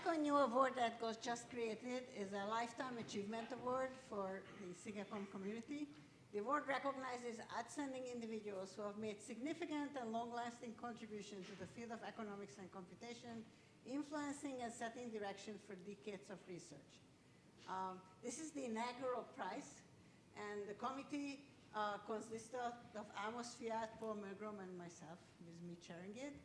second new award that was just created is a Lifetime Achievement Award for the SIGecom community. The award recognizes outstanding individuals who have made significant and long-lasting contributions to the field of economics and computation, influencing and setting direction for decades of research. This is the inaugural prize, and the committee consists of Amos Fiat, Paul Milgrom, and myself, with me chairing it.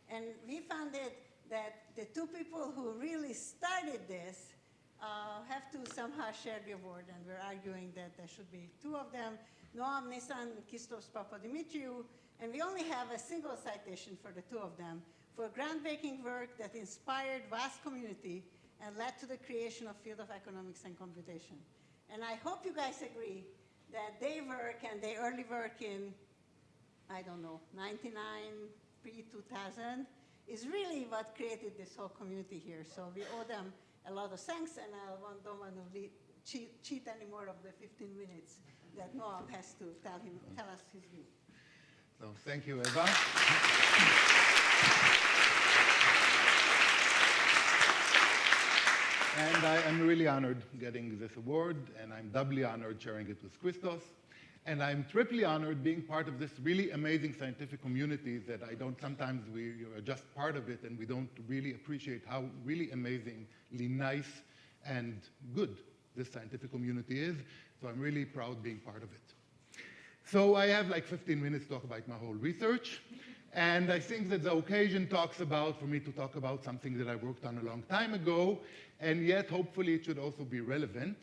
And we found that the two people who really started this have to somehow share the award, and we're arguing that there should be two of them, Noam, Nisan, and Christos Papadimitriou, and we only have a single citation for the two of them for groundbreaking work that inspired vast community and led to the creation of field of economics and computation. And I hope you guys agree that their work and their early work in, I don't know, 99, pre-2000, is really what created this whole community here. So we owe them a lot of thanks, and I don't want to cheat any more of the 15 minutes that Noam has to tell us his view. So thank you, Eva. And I am really honored getting this award, and I'm doubly honored sharing it with Christos. And I'm triply honored being part of this really amazing scientific community that sometimes we are just part of it, and we don't really appreciate how really amazingly nice and good this scientific community is. So I'm really proud being part of it. So I have like 15 minutes to talk about my whole research. And I think that the occasion for me to talk about something that I worked on a long time ago, and yet hopefully it should also be relevant.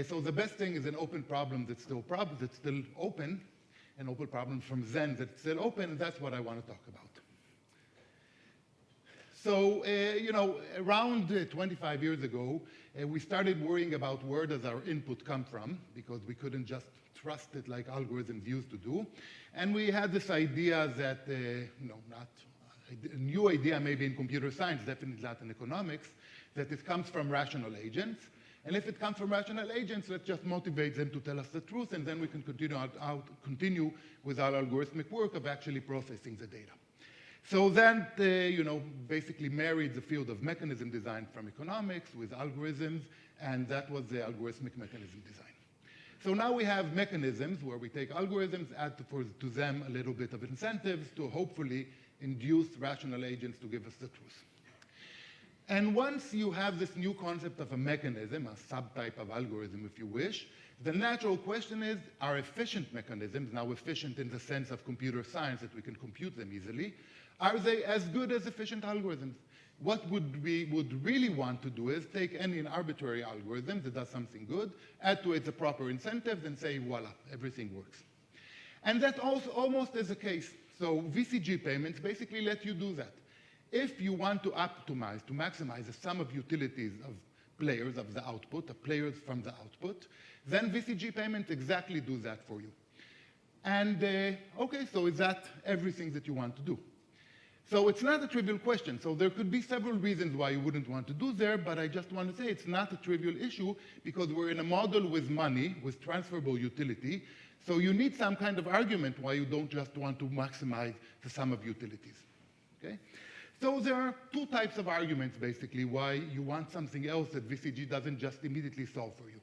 So the best thing is an open problem that's still open, an open problem from Zen that's still open, and that's what I want to talk about. So, around 25 years ago, we started worrying about where does our input come from, because we couldn't just trust it like algorithms used to do. And we had this idea that, not a new idea maybe in computer science, definitely not in economics, that it comes from rational agents. And if it comes from rational agents, let's just motivate them to tell us the truth, and then we can continue with our algorithmic work of actually processing the data. So that, basically married the field of mechanism design from economics with algorithms, and that was the algorithmic mechanism design. So now we have mechanisms where we take algorithms, add to them a little bit of incentives to hopefully induce rational agents to give us the truth. And once you have this new concept of a mechanism, a subtype of algorithm if you wish, the natural question is, are efficient mechanisms, now efficient in the sense of computer science that we can compute them easily, are they as good as efficient algorithms? What we would really want to do is take any arbitrary algorithm that does something good, add to it the proper incentives, and say, voila, everything works. And that also almost is the case. So VCG payments basically let you do that. If you want to optimize, to maximize the sum of utilities of players of the output, of players from the output, then VCG payments exactly do that for you. And okay, so is that everything that you want to do? So it's not a trivial question. So there could be several reasons why you wouldn't want to do there, but I just want to say it's not a trivial issue because we're in a model with money, with transferable utility. So you need some kind of argument why you don't just want to maximize the sum of utilities, okay? So there are two types of arguments, basically, why you want something else that VCG doesn't just immediately solve for you.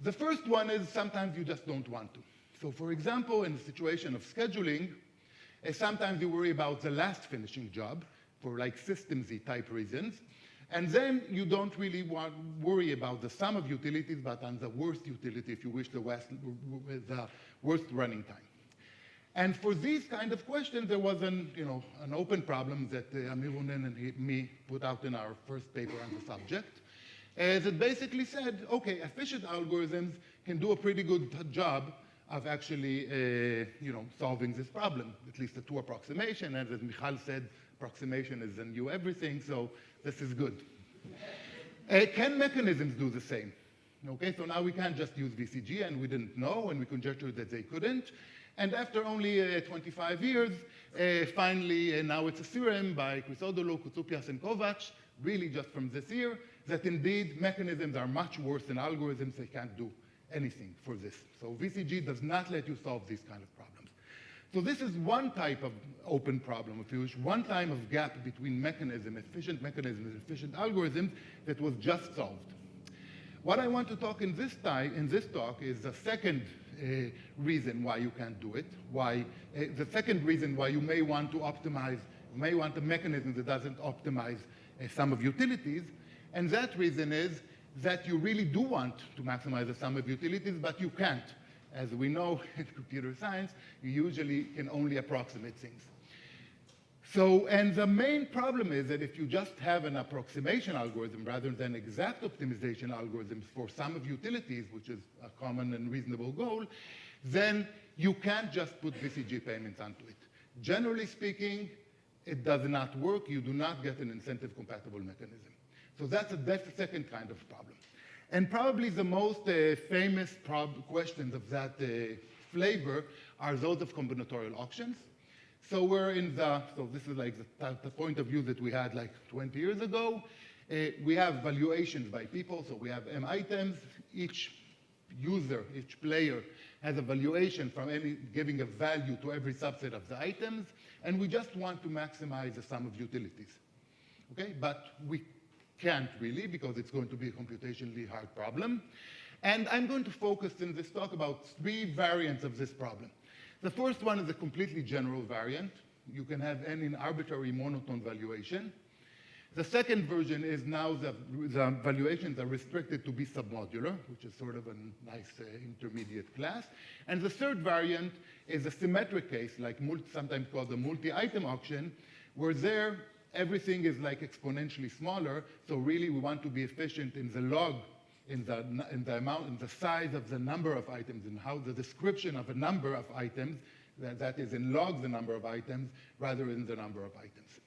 The first one is sometimes you just don't want to. So for example, in the situation of scheduling, sometimes you worry about the last finishing job for like system-y type reasons, and then you don't really worry about the sum of utilities, but on the worst utility, if you wish, the worst running time. And for these kind of questions, there was an open problem that Amir Ronen and me put out in our first paper on the subject, that basically said, okay, efficient algorithms can do a pretty good job of actually solving this problem, at least the two approximation. And as Michal said, approximation is the new everything, so this is good. Can mechanisms do the same? Okay, so now we can't just use VCG, and we didn't know, and we conjectured that they couldn't. And after only 25 years, finally, now it's a theorem by Chrysodoulos, Koutoupias, and Kovacs, really just from this year, that indeed mechanisms are much worse than algorithms. They can't do anything for this. So VCG does not let you solve these kind of problems. So this is one type of open problem, if you wish, one type of gap between efficient mechanisms, and efficient algorithms that was just solved. What I want to talk in this talk is the second reason why you can't do it, the second reason why you may want to optimize, you may want a mechanism that doesn't optimize a sum of utilities, and that reason is that you really do want to maximize the sum of utilities, but you can't. As we know in computer science, you usually can only approximate things. So, and the main problem is that if you just have an approximation algorithm rather than exact optimization algorithms for sum of utilities, which is a common and reasonable goal, then you can't just put VCG payments onto it. Generally speaking, it does not work. You do not get an incentive-compatible mechanism. So that's the second kind of problem. And probably the most famous questions of that flavor are those of combinatorial auctions. So we're in so this is like the point of view that we had like 20 years ago. We have valuations by people, so we have M items. Each user, each player has a valuation from giving a value to every subset of the items, and we just want to maximize the sum of utilities. Okay, but we can't really, because it's going to be a computationally hard problem. And I'm going to focus in this talk about 3 variants of this problem. The first one is a completely general variant. You can have any arbitrary monotone valuation. The second version is now the valuations are restricted to be submodular, which is sort of a nice intermediate class. And the third variant is a symmetric case, like sometimes called the multi-item auction, where there everything is like exponentially smaller. So really, we want to be efficient in the log, in the amount, in the size of the number of items, and how the description of a number of items, that is in log the number of items, rather than the number of items.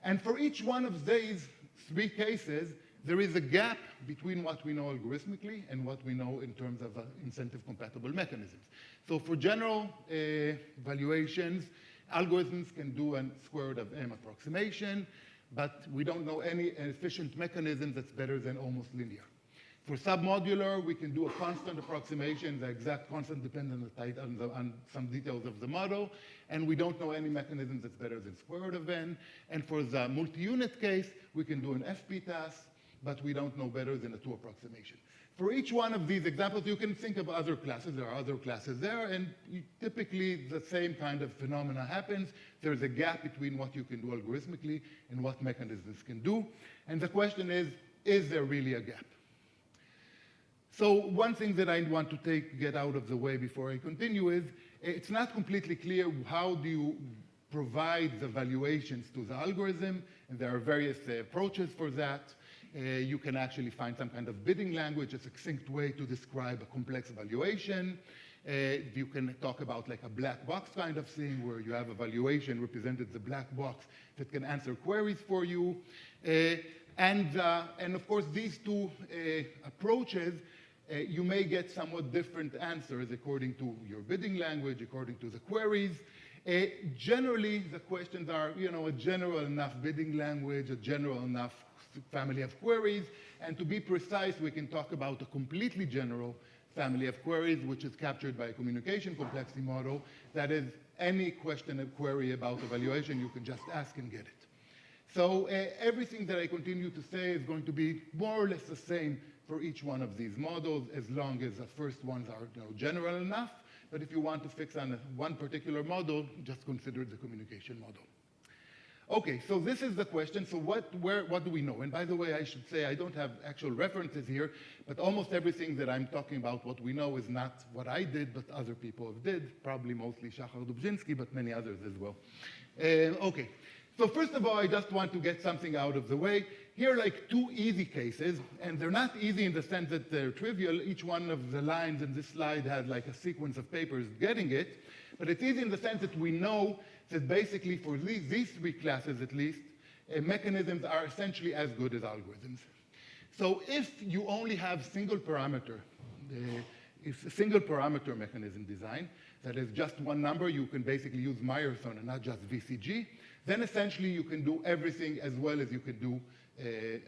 And for each one of these 3 cases, there is a gap between what we know algorithmically and what we know in terms of incentive-compatible mechanisms. So for general valuations, algorithms can do a square root of m approximation, but we don't know any efficient mechanism that's better than almost linear. For submodular, we can do a constant approximation. The exact constant depends on some details of the model, and we don't know any mechanism that's better than square root of n. And for the multi-unit case, we can do an FP task, but we don't know better than a 2 approximation. For each one of these examples, you can think of other classes. There are other classes there, and typically the same kind of phenomena happens. There's a gap between what you can do algorithmically and what mechanisms can do. And the question is there really a gap? So one thing that I want to get out of the way before I continue is, it's not completely clear how do you provide the valuations to the algorithm, and there are various approaches for that. You can actually find some kind of bidding language, a succinct way to describe a complex valuation. You can talk about like a black box kind of thing, where you have a valuation represented as a black box that can answer queries for you. And of course, these 2 approaches, you may get somewhat different answers according to your bidding language, according to the queries. Generally, the questions are, a general enough bidding language, a general enough family of queries. And to be precise, we can talk about a completely general family of queries, which is captured by a communication complexity model. That is, any question or query about evaluation, you can just ask and get it. So everything that I continue to say is going to be more or less the same for each one of these models, as long as the first ones are general enough. But if you want to fix on one particular model, just consider the communication model. Okay, so this is the question. So what do we know? And by the way, I should say I don't have actual references here, but almost everything that I'm talking about, what we know, is not what I did, but other people did, probably mostly Shachar Dubzhinsky, but many others as well. Okay, so first of all, I just want to get something out of the way. Here are like 2 easy cases, and they're not easy in the sense that they're trivial. Each one of the lines in this slide has like a sequence of papers getting it, but it's easy in the sense that we know that basically for these 3 classes at least, mechanisms are essentially as good as algorithms. So if you only have single parameter mechanism design, that is just one number, you can basically use Meyerson and not just VCG, then essentially you can do everything as well as you can do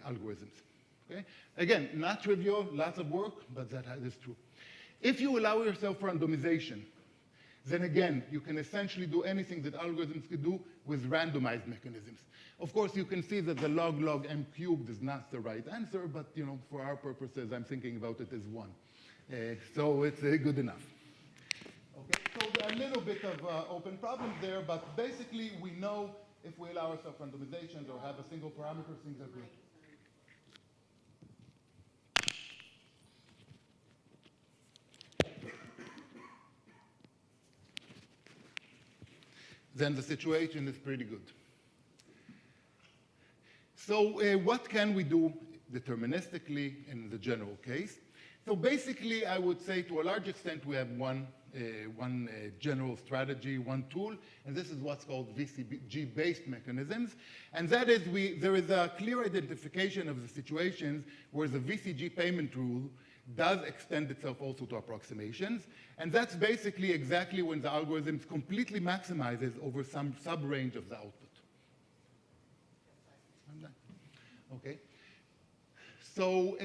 algorithms. Okay? Again, not trivial, lots of work, but that is true. If you allow yourself randomization, then again, you can essentially do anything that algorithms could do with randomized mechanisms. Of course, you can see that the log m cubed is not the right answer, but for our purposes, I'm thinking about it as 1. So it's good enough. Okay, so there are a little bit of open problems there, but basically we know if we allow ourselves randomizations or have a single parameter, things are good. Then the situation is pretty good. So what can we do deterministically in the general case? So basically, I would say to a large extent, we have one general strategy, one tool, and this is what's called VCG-based mechanisms. And that is, there is a clear identification of the situations where the VCG payment rule does extend itself also to approximations. And that's basically exactly when the algorithm completely maximizes over some sub-range of the output. I'm done. Okay. So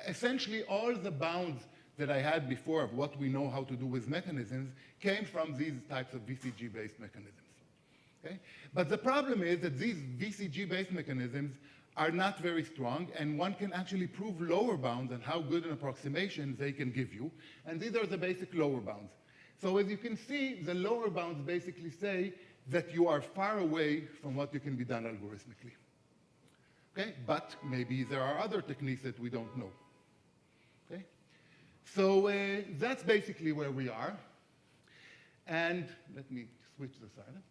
essentially, all the bounds that I had before of what we know how to do with mechanisms came from these types of VCG-based mechanisms. Okay? But the problem is that these VCG-based mechanisms are not very strong, and one can actually prove lower bounds and how good an approximation they can give you. And these are the basic lower bounds. So as you can see, the lower bounds basically say that you are far away from what you can be done algorithmically. Okay? But maybe there are other techniques that we don't know. Okay? So that's basically where we are. And let me switch the slide.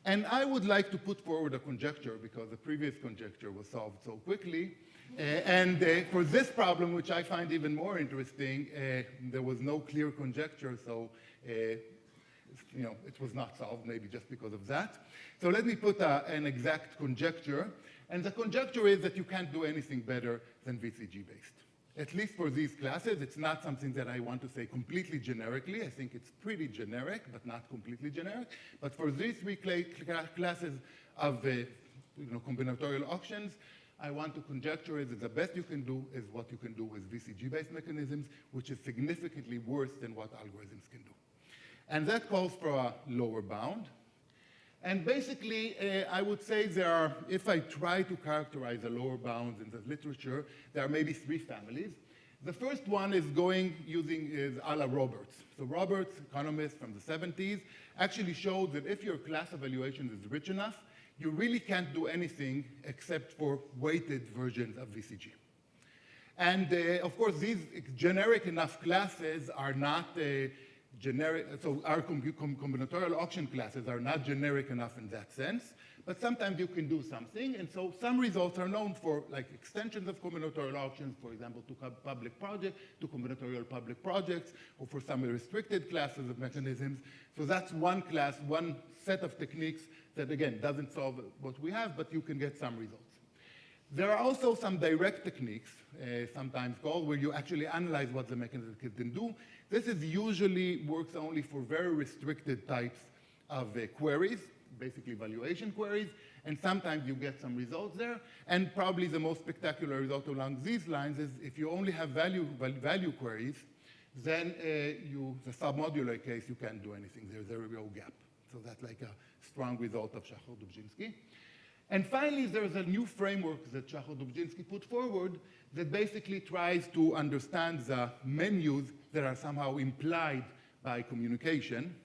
And I would like to put forward a conjecture, because the previous conjecture was solved so quickly. And for this problem, which I find even more interesting, there was no clear conjecture, so it was not solved, maybe just because of that. So let me put an exact conjecture. And the conjecture is that you can't do anything better than VCG-based. At least for these classes, it's not something that I want to say completely generically. I think it's pretty generic, but not completely generic. But for these three classes of combinatorial auctions, I want to conjecture that the best you can do is what you can do with VCG-based mechanisms, which is significantly worse than what algorithms can do. And that calls for a lower bound. And basically, I would say there are, if I try to characterize the lower bounds in the literature, there are maybe 3 families. The first one is using a la Roberts. So Roberts, economist from the 70s, actually showed that if your class evaluation is rich enough, you really can't do anything except for weighted versions of VCG. And of course, these generic enough classes are not generic, so our combinatorial auction classes are not generic enough in that sense, but sometimes you can do something, and so some results are known for like extensions of combinatorial auctions, for example, to public project, to combinatorial public projects, or for some restricted classes of mechanisms. So that's one class, one set of techniques that, again, doesn't solve what we have, but you can get some results. There are also some direct techniques, sometimes called, where you actually analyze what the mechanism can do. This is usually works only for very restricted types of queries, basically valuation queries, and sometimes you get some results there. And probably the most spectacular result along these lines is if you only have value queries, then the submodular case, you can't do anything. There's a real gap. So that's like a strong result of Shachar-Dubzhinsky. And finally, there's a new framework that Shachar-Dubzhinsky put forward that basically tries to understand the menus that are somehow implied by communication.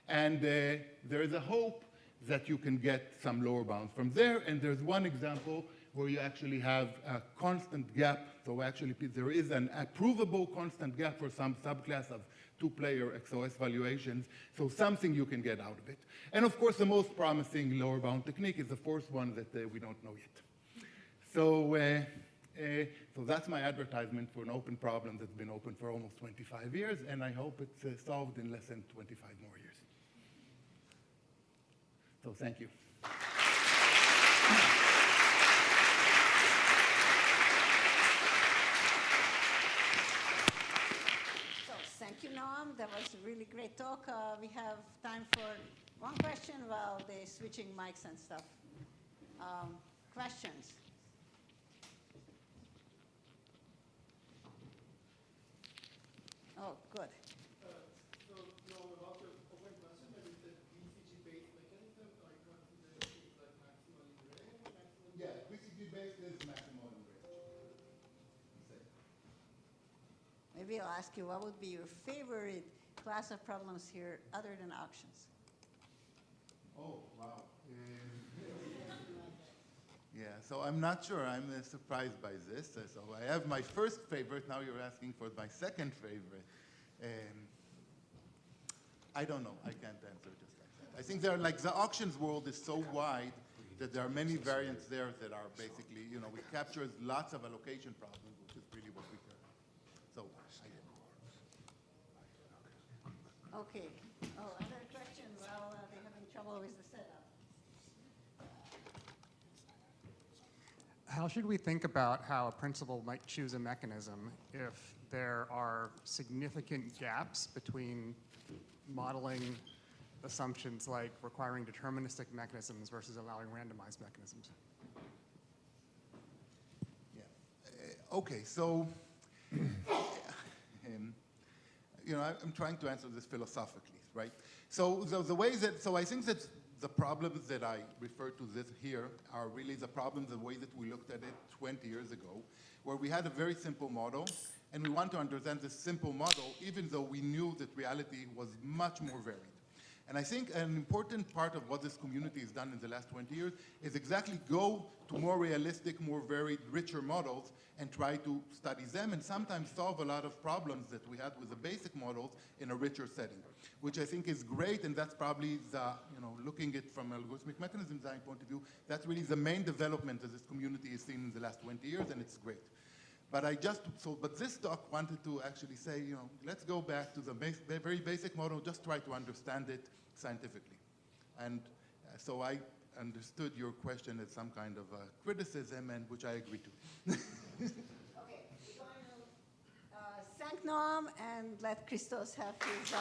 And there is a hope that you can get some lower bounds from there. And there's one example where you actually have a constant gap. So actually, there is an provable constant gap for some subclass of 2-player XOS valuations, so something you can get out of it. And of course, the most promising lower bound technique is the fourth one that we don't know yet. So, so that's my advertisement for an open problem that's been open for almost 25 years, and I hope it's solved in less than 25 more years. So thank you. Thank you, Noam. That was a really great talk. We have time for one question while they're switching mics and stuff. Questions? Oh, good. So, about basically it's maximum range. Maybe I'll ask you, what would be your favorite class of problems here other than auctions? Oh, wow. Yeah, so I'm not sure. I'm surprised by this. So I have my first favorite. Now you're asking for my second favorite. I don't know. I can't answer just like that. I think the auctions world is so wide that there are many variants there that are basically, it captures lots of allocation problems, which is really what we care about. So Okay. Oh, other questions? Well, they're having trouble with the setup. How should we think about how a principal might choose a mechanism if there are significant gaps between modeling assumptions like requiring deterministic mechanisms versus allowing randomized mechanisms? yeah. Okay, so I'm trying to answer this philosophically, right? So the ways that, I think that the problems that I refer to this here are really the problems, the way that we looked at it 20 years ago, where we had a very simple model, and we want to understand this simple model, even though we knew that reality was much more varied. And I think an important part of what this community has done in the last 20 years is exactly go to more realistic, more varied, richer models and try to study them and sometimes solve a lot of problems that we had with the basic models in a richer setting, which I think is great, and that's probably the, looking at from an algorithmic mechanism design point of view, that's really the main development that this community has seen in the last 20 years, and it's great. But but this talk wanted to actually say, let's go back to the very basic model, just try to understand it scientifically. And so I understood your question as some kind of criticism, and which I agree to. Okay, we're going to thank Noam and let Christos have his...